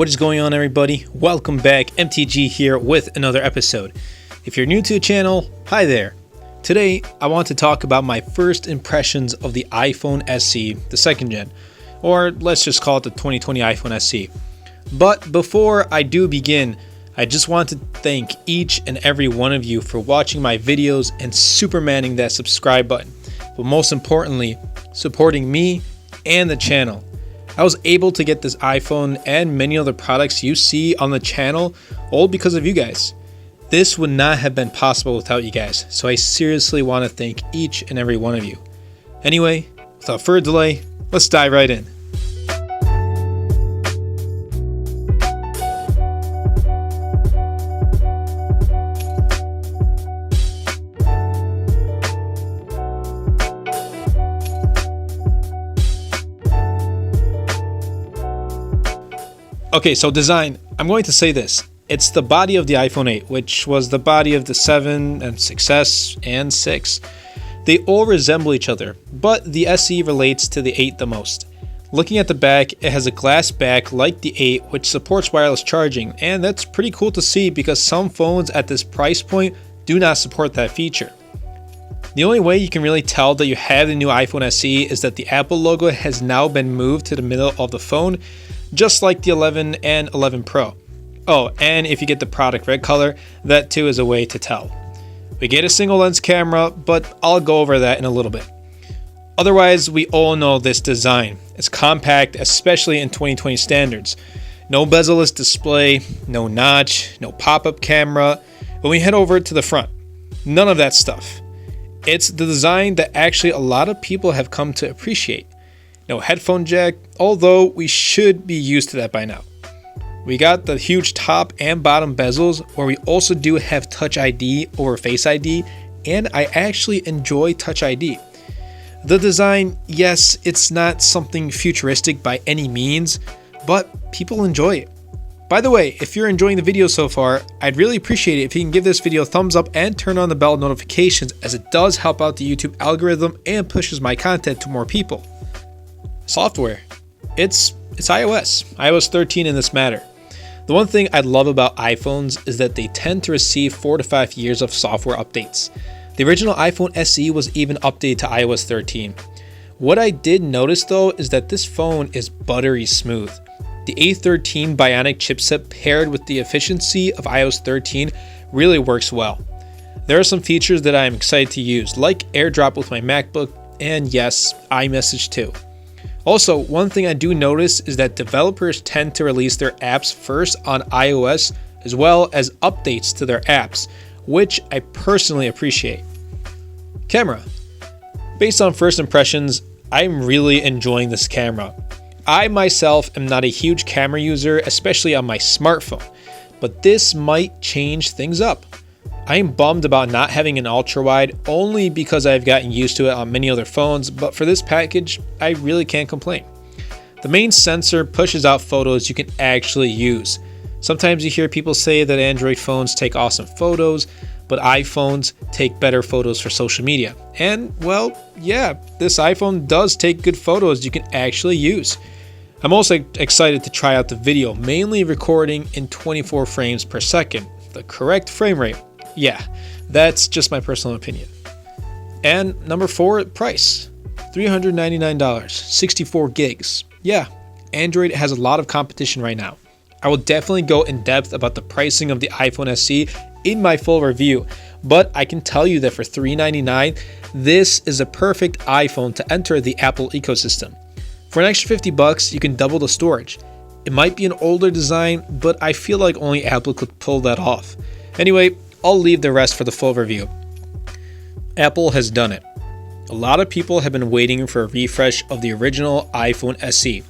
What is going on, everybody? Welcome back. MTG here with another episode. If you're new to the channel, hi there. Today, I want to talk about my first impressions of the iPhone SE, the second gen, or let's just call it the 2020 iPhone SE. But before I do begin, I just want to thank each and every one of you for watching my videos and supermanning that subscribe button, but most importantly, supporting me and the channel. I was able to get this iPhone and many other products you see on the channel all because of you guys. This would not have been possible without you guys, so I seriously want to thank each and every one of you. Anyway, without further delay, let's dive right in. Okay, so design, I'm going to say this. It's the body of the iPhone 8, which was the body of the 7 and 6S and 6. They all resemble each other, but the SE relates to the 8 the most. Looking at the back, it has a glass back like the 8, which supports wireless charging, and that's pretty cool to see because some phones at this price point do not support that feature. The only way you can really tell that you have the new iPhone SE is that the Apple logo has now been moved to the middle of the phone, just like the 11 and 11 Pro. Oh, and if you get the product red color, that too is a way to tell. We get a single lens camera, but I'll go over that in a little bit. Otherwise, we all know this design. It's compact, especially in 2020 standards. No bezel-less display, no notch, no pop-up camera. When we head over to the front, none of that stuff. It's the design that actually a lot of people have come to appreciate. No headphone jack, although we should be used to that by now. We got the huge top and bottom bezels, where we also do have Touch ID over Face ID, and I actually enjoy Touch ID. The design, yes, it's not something futuristic by any means, but people enjoy it. By the way, if you're enjoying the video so far, I'd really appreciate it if you can give this video a thumbs up and turn on the bell notifications, as it does help out the YouTube algorithm and pushes my content to more people. Software. It's iOS 13 in this matter. The one thing I love about iPhones is that they tend to receive 4 to 5 years of software updates. The original iPhone SE was even updated to iOS 13. What I did notice though is that this phone is buttery smooth. The A13 Bionic chipset paired with the efficiency of iOS 13 really works well. There are some features that I am excited to use, like AirDrop with my MacBook, and yes, iMessage too. Also, one thing I do notice is that developers tend to release their apps first on iOS, as well as updates to their apps, which I personally appreciate. Camera. Based on first impressions, I'm really enjoying this camera. I myself am not a huge camera user, especially on my smartphone, but this might change things up. I am bummed about not having an ultra-wide only because I've gotten used to it on many other phones, but for this package, I really can't complain. The main sensor pushes out photos you can actually use. Sometimes you hear people say that Android phones take awesome photos, but iPhones take better photos for social media. And well, yeah, this iPhone does take good photos you can actually use. I'm also excited to try out the video, mainly recording in 24 frames per second, the correct frame rate. Yeah, that's just my personal opinion. And number 4, price. $399, 64 gigs. Yeah, Android has a lot of competition right now. I will definitely go in depth about the pricing of the iPhone SE in my full review, but I can tell you that for $399, this is a perfect iPhone to enter the Apple ecosystem. For an extra $50, you can double the storage. It might be an older design, but I feel like only Apple could pull that off. Anyway, I'll leave the rest for the full review. Apple has done it. A lot of people have been waiting for a refresh of the original iPhone SE.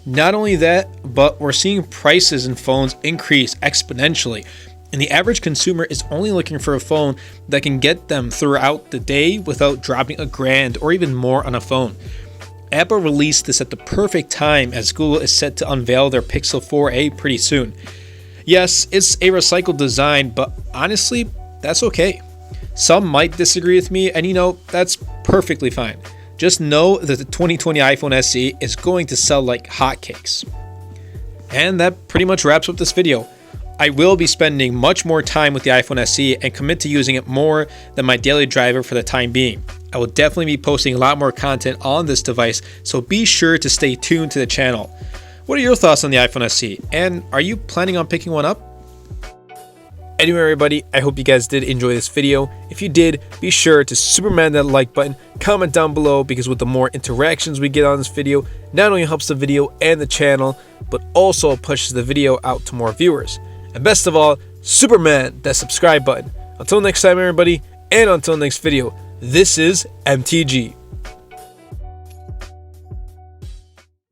Not only that, but we're seeing prices in phones increase exponentially, and the average consumer is only looking for a phone that can get them throughout the day without dropping $1,000 or even more on a phone. Apple released this at the perfect time as Google is set to unveil their Pixel 4a pretty soon. Yes, it's a recycled design, but honestly, that's okay. Some might disagree with me, and that's perfectly fine. Just know that the 2020 iPhone SE is going to sell like hotcakes. And that pretty much wraps up this video. I will be spending much more time with the iPhone SE and commit to using it more than my daily driver for the time being. I will definitely be posting a lot more content on this device, so be sure to stay tuned to the channel. What are your thoughts on the iPhone SE, and are you planning on picking one up? Anyway, everybody, I hope you guys did enjoy this video. If you did, be sure to superman that like button, comment down below, because with the more interactions we get on this video, not only helps the video and the channel, but also pushes the video out to more viewers. And best of all, superman that subscribe button. Until next time, everybody, and until next video, this is MTG.